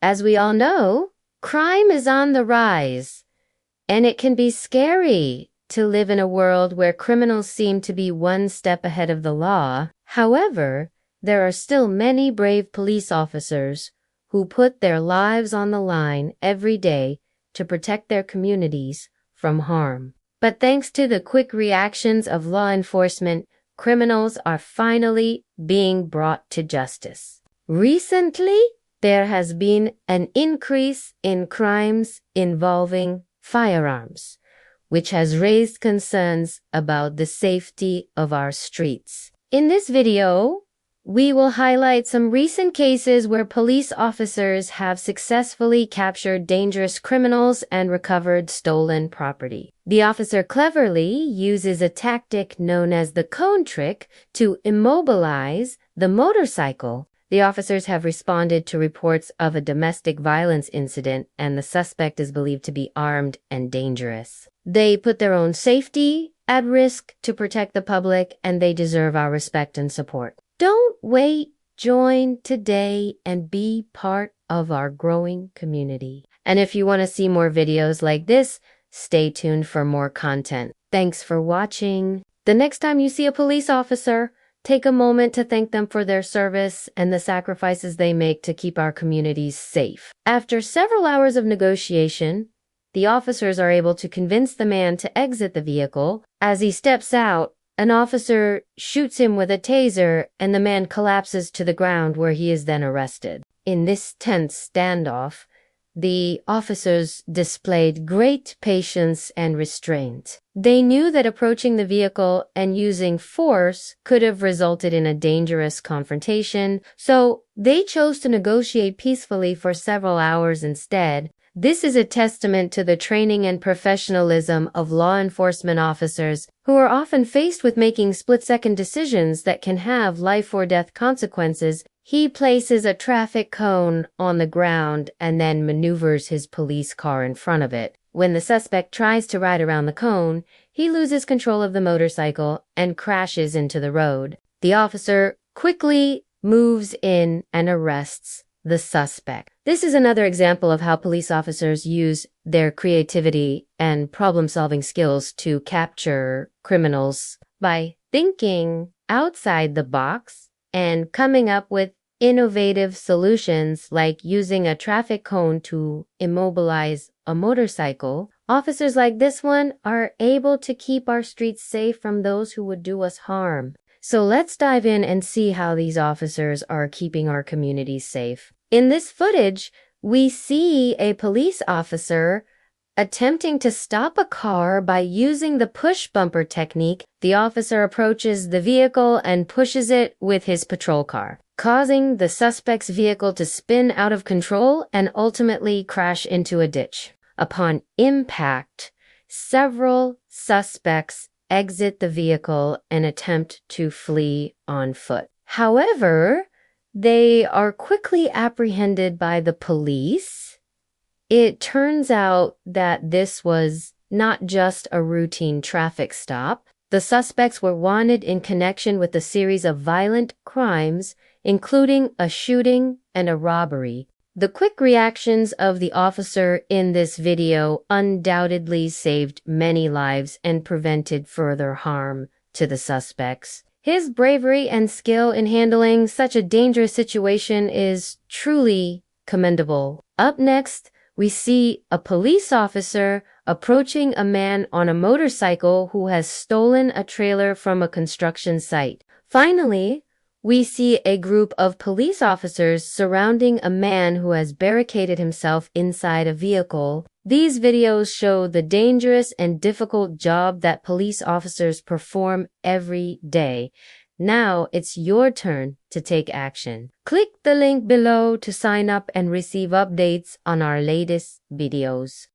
As we all know, crime is on the rise, and it can be scary to live in a world where criminals seem to be one step ahead of the law. However, there are still many brave police officers who put their lives on the line every day to protect their communities from harm. But thanks to the quick reactions of law enforcement, criminals are finally being brought to justice. Recently, there has been an increase in crimes involving firearms, which has raised concerns about the safety of our streets. In this video, we will highlight some recent cases where police officers have successfully captured dangerous criminals and recovered stolen property. The officer cleverly uses a tactic known as the cone trick to immobilize the motorcycle. The officers have responded to reports of a domestic violence incident, and the suspect is believed to be armed and dangerous. They put their own safety at risk to protect the public, and they deserve our respect and support. Don't wait. Join today and be part of our growing community. And if you want to see more videos like this, stay tuned for more content. Thanks for watching. The next time you see a police officer, take a moment to thank them for their service and the sacrifices they make to keep our communities safe. After several hours of negotiation, the officers are able to convince the man to exit the vehicle. As he steps out, an officer shoots him with a taser, and the man collapses to the ground where he is then arrested. In this tense standoff, the officers displayed great patience and restraint. They knew that approaching the vehicle and using force could have resulted in a dangerous confrontation, so they chose to negotiate peacefully for several hours instead. This is a testament to the training and professionalism of law enforcement officers who are often faced with making split-second decisions that can have life or death consequences. He places a traffic cone on the ground and then maneuvers his police car in front of it. When the suspect tries to ride around the cone, he loses control of the motorcycle and crashes into the road. The officer quickly moves in and arrests the suspect. This is another example of how police officers use their creativity and problem-solving skills to capture criminals by thinking outside the box and coming up with innovative solutions like using a traffic cone to immobilize a motorcycle. Officers like this one are able to keep our streets safe from those who would do us harm. So let's dive in and see how these officers are keeping our communities safe. In this footage, we see a police officer attempting to stop a car by using the push bumper technique. The officer approaches the vehicle and pushes it with his patrol car, causing the suspect's vehicle to spin out of control and ultimately crash into a ditch. Upon impact, several suspects exit the vehicle and attempt to flee on foot. However, they are quickly apprehended by the police. It turns out that this was not just a routine traffic stop. The suspects were wanted in connection with a series of violent crimes, including a shooting and a robbery. The quick reactions of the officer in this video undoubtedly saved many lives and prevented further harm to the suspects. His bravery and skill in handling such a dangerous situation is truly commendable. Up next, we see a police officer approaching a man on a motorcycle who has stolen a trailer from a construction site. Finally, we see a group of police officers surrounding a man who has barricaded himself inside a vehicle. These videos show the dangerous and difficult job that police officers perform every day. Now it's your turn to take action. Click the link below to sign up and receive updates on our latest videos.